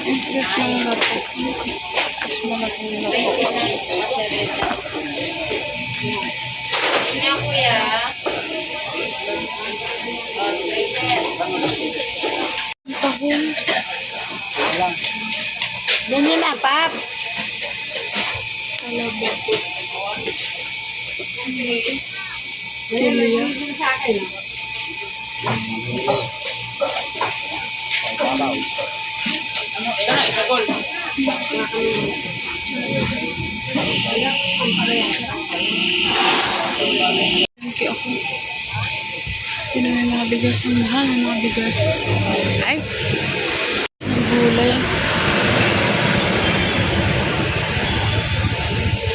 Ang cute ng lapo. Mas malaking lapo. Kaya kuya. Tahong. Ganyan na, Pap. Talaba. Kilya. Thank you ako. Sino may mga bigas? Ang mahal ng mga bigas. Ay! Ang gulay.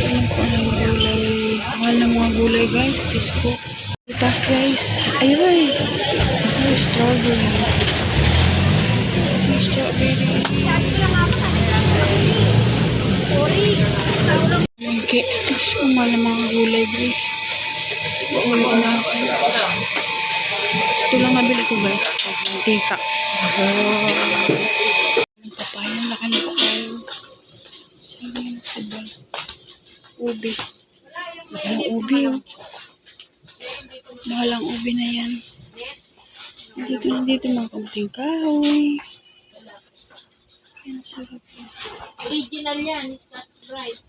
Alam ko ang gulay. Mahal ng mga gulay guys. Diyos ko. Itas guys. Ayun! Ay, strawberry. Strawberry. Lengke. Diyos ko, mahal ng mga gulay guys. Wala na ako. Ito lang nabili ko guys. Mantika. Ang papaya. Ang laki ng papaya. Sabi yung sabay. Ubi. Laki ng ubi oh. Mahal ang ubi na yan. Nandito mga kaunting kahoy. Ang sarap. Original yan, Scotch Brite.